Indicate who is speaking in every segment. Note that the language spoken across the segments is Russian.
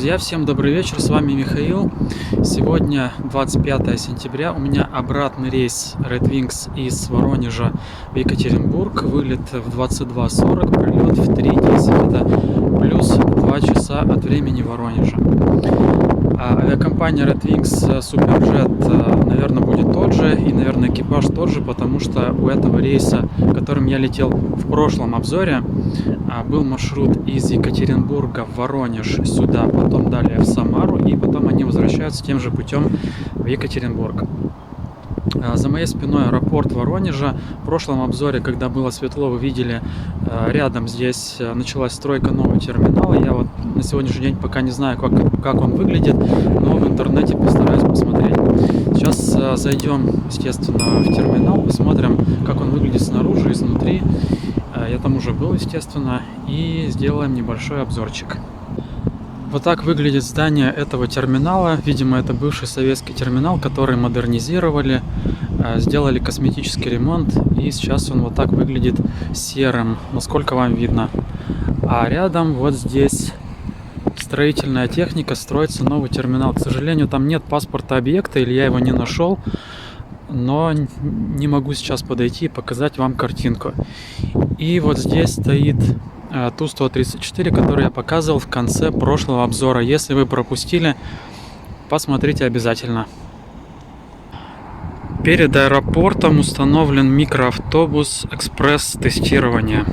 Speaker 1: Друзья, всем добрый вечер, с вами Михаил. Сегодня 25 сентября, у меня обратный рейс Red Wings из Воронежа в Екатеринбург. Вылет в 22:40, прилет в 3:10, это плюс 2 часа от времени Воронежа. Авиакомпания Red Wings Superjet, наверное, будет тот же, и, наверное, экипаж тот же, потому что у этого рейса, которым я летел в прошлом обзоре, был маршрут из Екатеринбурга в Воронеж сюда, потом далее в Самару, и потом они возвращаются тем же путем в Екатеринбург. За моей спиной аэропорт Воронежа. В прошлом обзоре, когда было светло, вы видели, рядом здесь началась стройка нового терминала. Я вот на сегодняшний день пока не знаю, как он выглядит, но в интернете постараюсь посмотреть. Сейчас зайдем, естественно, в терминал, посмотрим, как он выглядит снаружи, изнутри. Я там уже был, естественно, и сделаем небольшой обзорчик. Вот так выглядит здание этого терминала. Видимо, это бывший советский терминал, который модернизировали, сделали косметический ремонт, и сейчас он вот так выглядит серым, насколько вам видно. А рядом вот здесь строительная техника, строится новый терминал. К сожалению, там нет паспорта объекта, или я его не нашел, но не могу сейчас подойти и показать вам картинку. И вот здесь стоит Ту-134, который я показывал в конце прошлого обзора. Если вы пропустили, посмотрите обязательно. Перед аэропортом установлен микроавтобус экспресс-тестирования.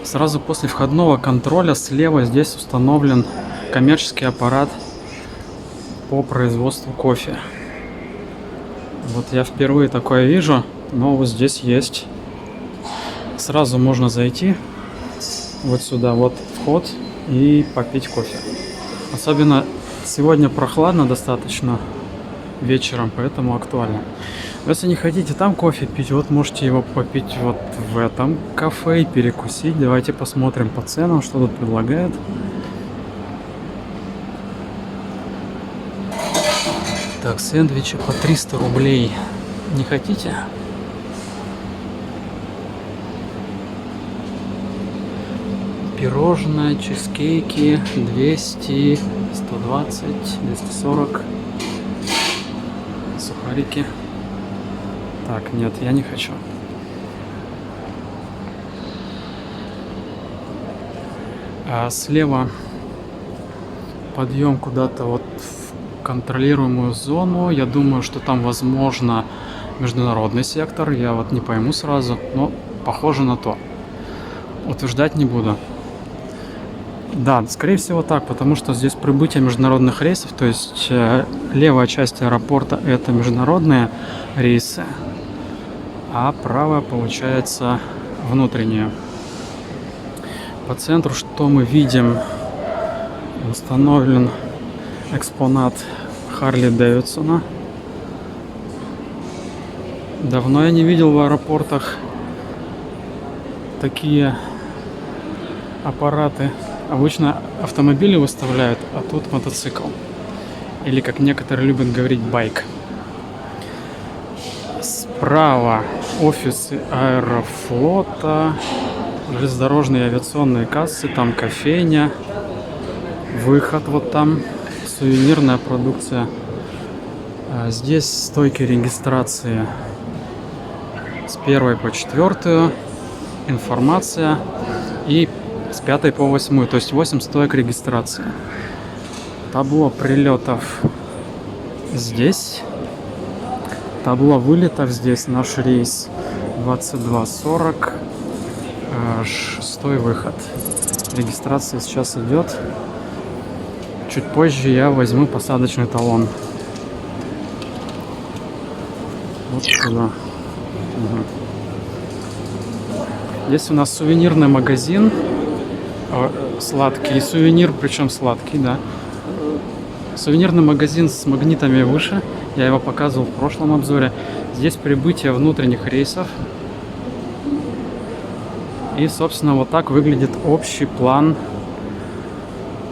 Speaker 1: Сразу после входного контроля слева здесь установлен коммерческий аппарат по производству кофе. Вот я впервые такое вижу, но вот здесь есть. Сразу можно зайти вот сюда, вот вход, и попить кофе. Особенно сегодня прохладно достаточно вечером, поэтому актуально. Если не хотите там кофе пить, вот можете его попить вот в этом кафе и перекусить. Давайте посмотрим по ценам, что тут предлагают. Так, сэндвичи по 300 рублей. Не хотите? Пирожное, чизкейки 200, 120, 240. Сухарики. Так, нет, я не хочу. Слева подъем куда-то вот в контролируемую зону. Я думаю, что там возможно международный сектор. Я вот не пойму сразу, но похоже на то. Утверждать не буду. Да, скорее всего так, потому что здесь прибытие международных рейсов, то есть левая часть аэропорта это международные рейсы, а правая получается внутренняя. По центру что мы видим? Установлен экспонат Харли Дэвидсона. Давно я не видел в аэропортах такие аппараты. Обычно автомобили выставляют, а тут мотоцикл. Или, как некоторые любят говорить, байк. Справа офисы Аэрофлота, железнодорожные авиационные кассы, там кофейня, выход вот там, сувенирная продукция. Здесь стойки регистрации с 1 по 4, информация, и с 5 по 8, то есть 8 стоек регистрации. Табло прилетов здесь. Табло вылетов здесь. Наш рейс 22:40. 6 выход. Регистрация сейчас идет. Чуть позже я возьму посадочный талон. Вот сюда. Угу. Здесь у нас сувенирный магазин. Сладкий сувенир, причем сладкий, да. Сувенирный магазин с магнитами выше. Я его показывал в прошлом обзоре. Здесь прибытие внутренних рейсов. И, собственно, вот так выглядит общий план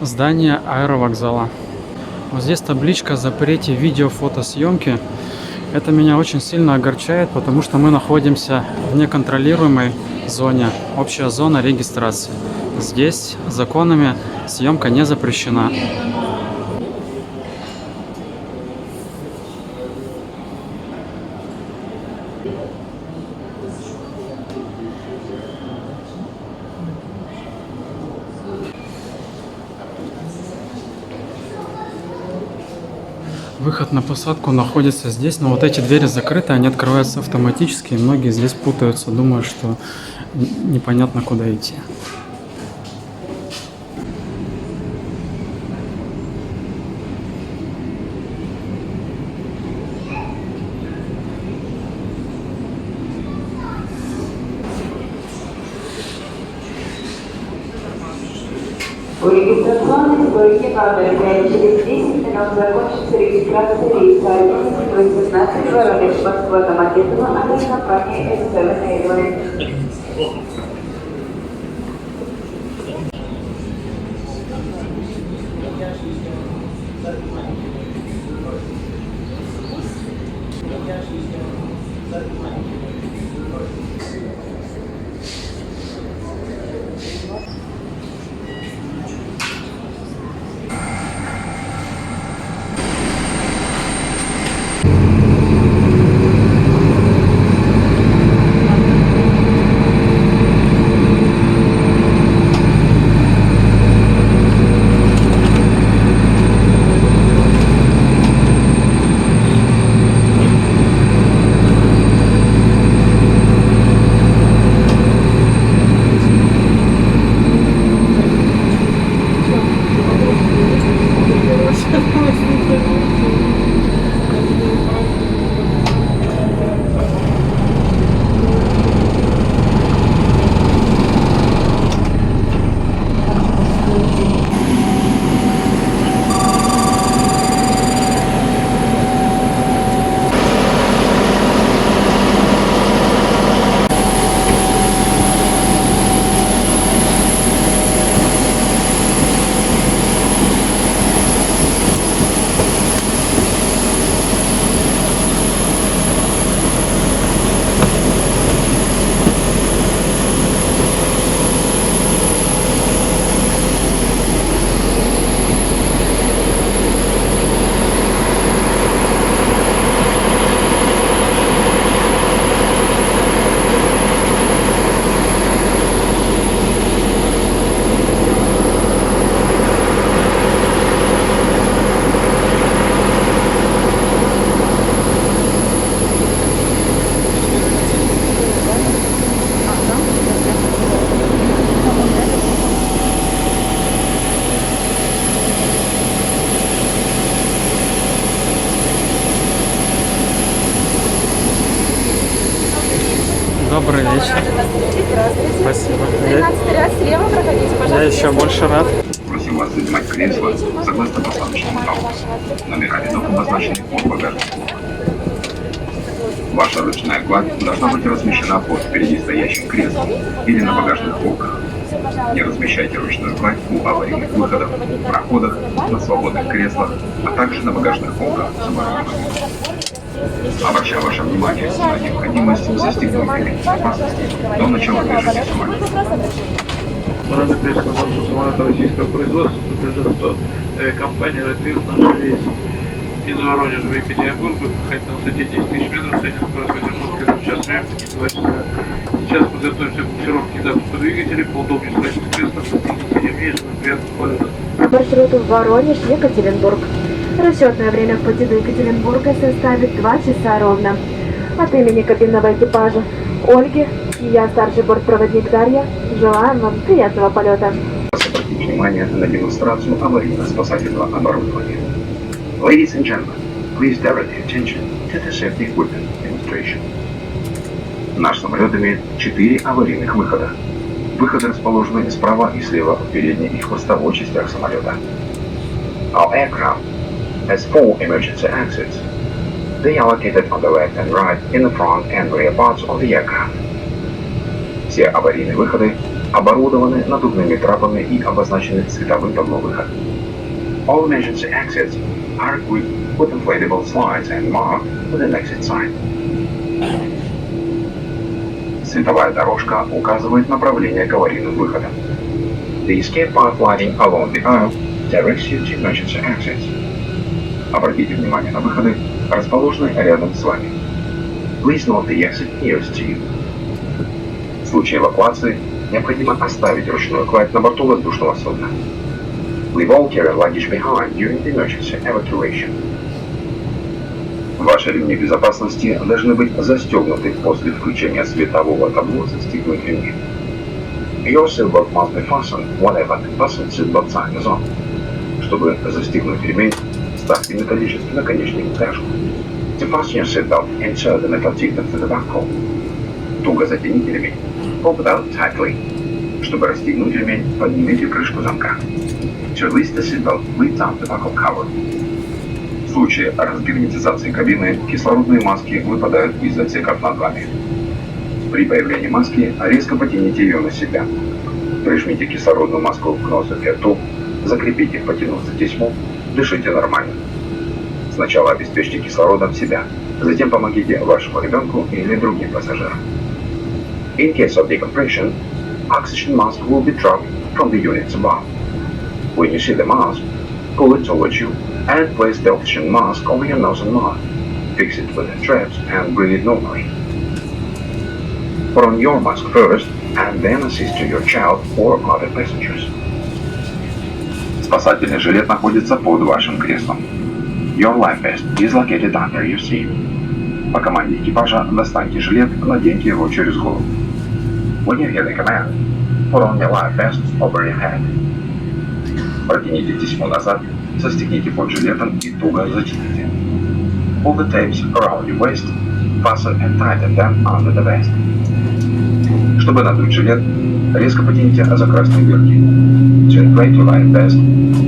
Speaker 1: здания аэровокзала. Вот здесь табличка о запрете видеофотосъемки. Это меня очень сильно огорчает, потому что мы находимся в неконтролируемой зоне, общая зона регистрации. Здесь законами съемка не запрещена. Выход на посадку находится здесь, но вот эти двери закрыты, они открываются автоматически, и многие здесь путаются, думают, что непонятно куда идти.
Speaker 2: У регистрационной стойки номер 5 через 10 минут закончится регистрация рейса 11-18 Воронеж, Москва, Домодедово, авиакомпания S7 Airlines.
Speaker 1: Добрый вечер. Спасибо.
Speaker 3: 13 ряд слева проходите, пожалуйста.
Speaker 1: Я еще больше рад.
Speaker 4: Просим вас занимать кресло согласно посадочному талону. Номера рядов обозначены под багажником. Ваша ручная кладь должна быть размещена под впереди стоящим креслом или на багажных полках. Не размещайте ручную кладь у аварийных выходов, проходах, на свободных креслах, а также на багажных полках самолета. Обращаю ваше внимание на необходимость застегнуть ремень безопасности до начала движения самолета.
Speaker 5: Парадный пресс консорциум самолета российского производства подтверждает, что авиакомпания «Ратвил» наш рейс из Воронежа в Екатеринбург будет проходить на высоте 10 тысяч метров, средняя скорость 8 км в час, времени 2 часа. Сейчас мы готовимся к буксировке и запуску двигателей, поудобнее устроиться в креслах, ремней, приятных полетов.
Speaker 3: Маршрут в Воронеж, Екатеринбург. Расчетное время в пути до Екатеринбурга составит 2 часа ровно. От имени кабинного экипажа Ольги и я, старший бортпроводник Дарья, желаем вам приятного полета.
Speaker 4: Обратите внимание на демонстрацию аварийно-спасательного оборудования. Ladies and gentlemen, please direct your attention to the safety equipment demonstration. Наш самолет имеет 4 аварийных выхода. Выходы расположены справа и слева в передней и хвостовой частях самолета. Our aircraft has 4 emergency exits. They are located on the left and right in the front and rear parts of the aircraft. Все аварийные выходы оборудованы надувными трапами и обозначены световым табло выхода. All emergency exits are equipped with inflatable slides and marked with an exit sign. Световая дорожка указывает направление к аварийным выходам. The escape path lighting along the aisle directs you to emergency exits. Обратите внимание на выходы, расположенные рядом с вами. Please note the exit nearest to you. В случае эвакуации необходимо оставить ручную кладь на борту воздушного судна. Leave all carry luggage behind during the emergency evacuation. Ваши ремни безопасности должны быть застегнуты после включения светового табло «Застегнуть ремни». Your seatbelt must be fastened whenever the fasten seatbelt sign is on. Чтобы застегнуть ремень, ставьте металлический наконечник в пряжку. To fasten your seatbelt, insert the metal ticket to the buckle. Туго затяните ремень. Pull it out tightly. Чтобы расстегнуть ремень, поднимите крышку замка. To release the seatbelt, lift up the buckle cover. В случае разгерметизации кабины кислородные маски выпадают из отсеков над вами. При появлении маски резко потяните ее на себя. Прижмите кислородную маску к носу и рту, закрепите, потянув за тесьму, дышите нормально. Сначала обеспечьте кислородом себя, затем помогите вашему ребенку или другим пассажирам. In case of decompression, oxygen mask will be dropped from the units above. When you see the mask, pull it towards you and place the oxygen mask over your nose and mouth. Fix it with the straps and breathe it normally. Put on your mask first and then assist to your child or other passengers. Спасательный жилет находится под вашим креслом. Your life vest is located under your seat. По команде экипажа достаньте жилет, наденьте его через голову. When you hear the command, put on your life vest over your head. Протяните тесьму назад, застегните под жилетом и туго затяните. Pull the tapes around your waist, fasten and tighten them under the vest. Чтобы надуть жилет, резко потяните за красные дырки. To inflate your life vest,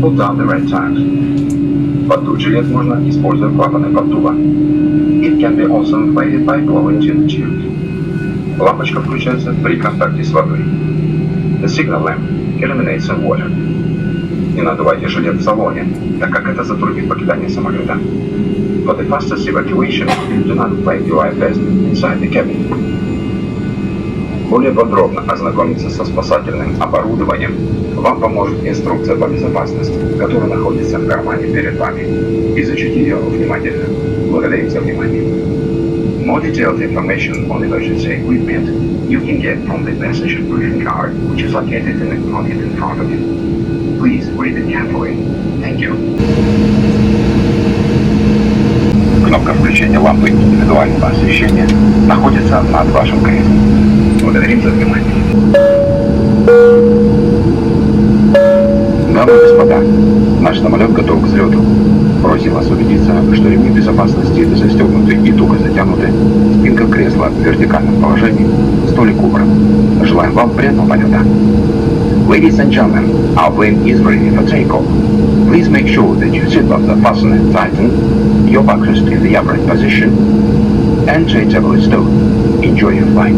Speaker 4: pull down the red tags. Поддуть жилет можно, используя клапаны поддува. It can be also inflated by blowing to the tube. Лампочка включается при контакте с водой. The signal lamp illuminates in water. Не надувайте жилет в салоне, так как это затруднит покидание самолета. For the fastest evacuation, do not inflate your life vest inside the cabin. Более подробно ознакомиться со спасательным оборудованием вам поможет инструкция по безопасности, которая находится в кармане перед вами. Изучите ее внимательно. Благодарим за внимание. More detailed information on emergency equipment you can get from the passenger briefing card, which is located in the pocket in front of you. Please read it carefully. Thank you. Кнопка включения лампы индивидуального освещения находится над вашим креслом. Благодарим за внимание. Дамы и господа, наш самолет готов к взлету. Просим вас убедиться, что ремни безопасности застегнуты и туго затянуты, спинка кресла в вертикальном положении, столик убран. Желаем вам приятного полета. Ladies and gentlemen, our plane is ready for takeoff. Please make sure that your seatbelts are fastened and tightened, your backrest in the upright position, and tray table is stowed. Enjoy your flight.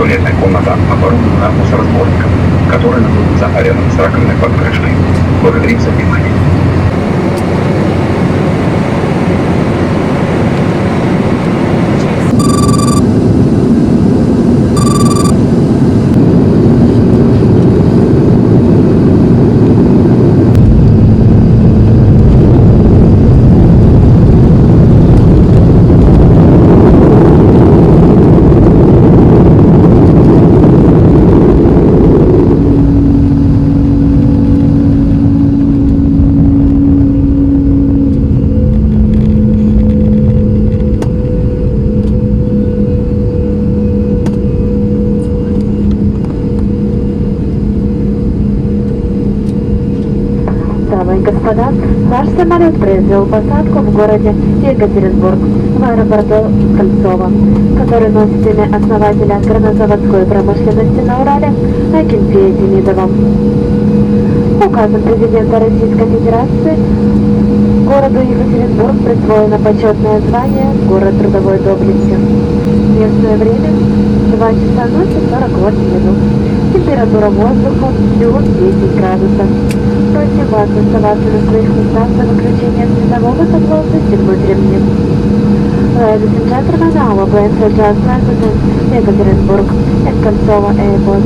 Speaker 4: Туалетная комната оборудована мусоросборником, который находится рядом с раковиной под крышкой. Благодарим за внимание.
Speaker 3: Дамы и господа, наш самолет произвел посадку в городе Екатеринбург в аэропорту Кольцово, который носит имя основателя горнозаводской промышленности на Урале Акинфея Демидова. Указом президента Российской Федерации городу Екатеринбург присвоено почетное звание «Город трудовой доблести». Местное время 2 часа ночи 48 минут. Температура воздуха плюс 10 градусов. Просим вас оставаться на своих местах до выключения светового табло, застегнуть ремни. Ladies and gentlemen, our plane has just landed in Екатеринбург at Кольцово Airport.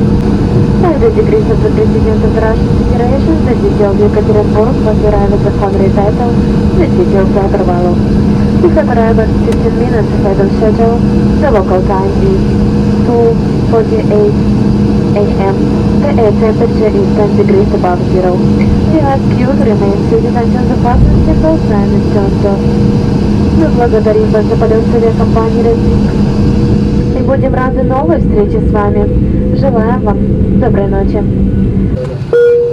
Speaker 3: By the decrees of the President of the Russian Federation, the detail of Екатеринбурg was arrived upon recital, the details are Carvalho. We have arrived 15 minutes ahead of schedule. The local time is 2:48 a.m. The air temperature is 10 degrees above zero. We ask you to remain seated until the fasten signal sign is turned off. Мы благодарим вас за полет с авиакомпанией «Российск» и будем рады новой встрече с вами. Желаем вам доброй ночи.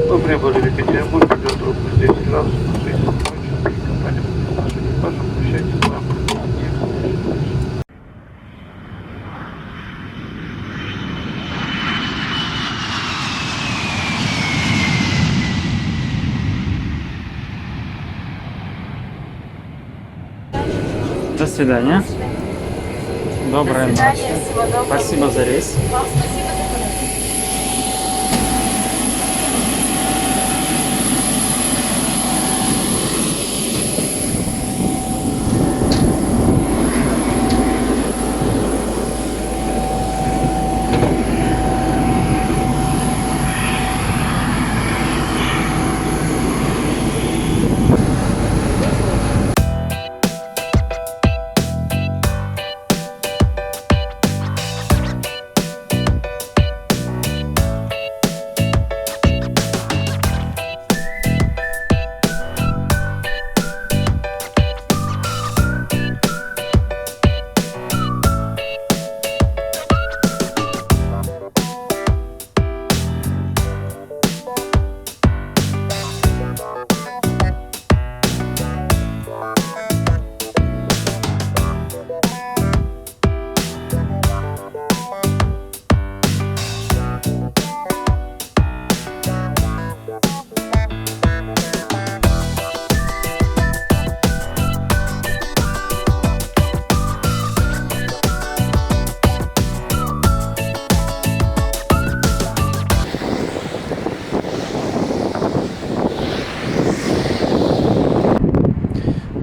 Speaker 5: Мы прибыли в Екатеринбург, температура 10 градусов, на 6 ночи. Компания с нашим экипажем прощается с вами.
Speaker 1: До свидания. Доброй ночи. Спасибо за рейс.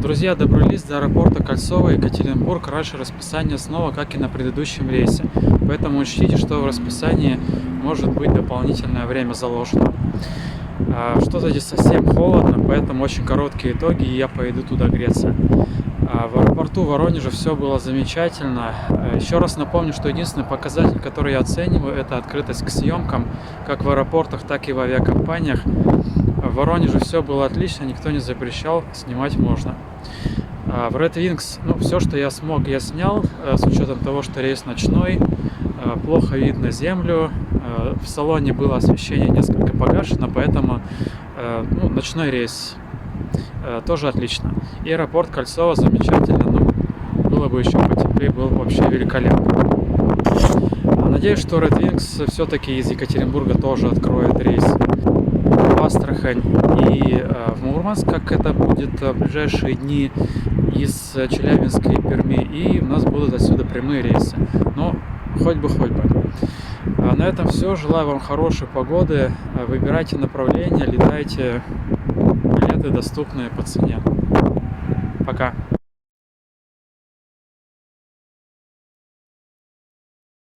Speaker 1: Друзья, добрались до аэропорта Кольцово, Екатеринбург. Раньше расписание снова, как и на предыдущем рейсе. Поэтому учтите, что в расписании может быть дополнительное время заложено. Что-то здесь совсем холодно, поэтому очень короткие итоги, и я пойду туда греться. В аэропорту Воронежа все было замечательно. Еще раз напомню, что единственный показатель, который я оцениваю, это открытость к съемкам, как в аэропортах, так и в авиакомпаниях. В Воронеже все было отлично, никто не запрещал, снимать можно. В Red Wings, все, что я смог, я снял, с учетом того, что рейс ночной, плохо видно землю, в салоне было освещение несколько погашено, поэтому ночной рейс тоже отлично. И аэропорт Кольцово замечательно, было бы еще потеплее, было бы вообще великолепно. Надеюсь, что Red Wings все-таки из Екатеринбурга тоже откроет рейс в Астрахань и в Мурманск, как это будет в ближайшие дни, из Челябинска и Перми, и у нас будут отсюда прямые рейсы. Но Хоть бы. На этом все. Желаю вам хорошей погоды. Выбирайте направление, летайте. Билеты доступные по цене. Пока.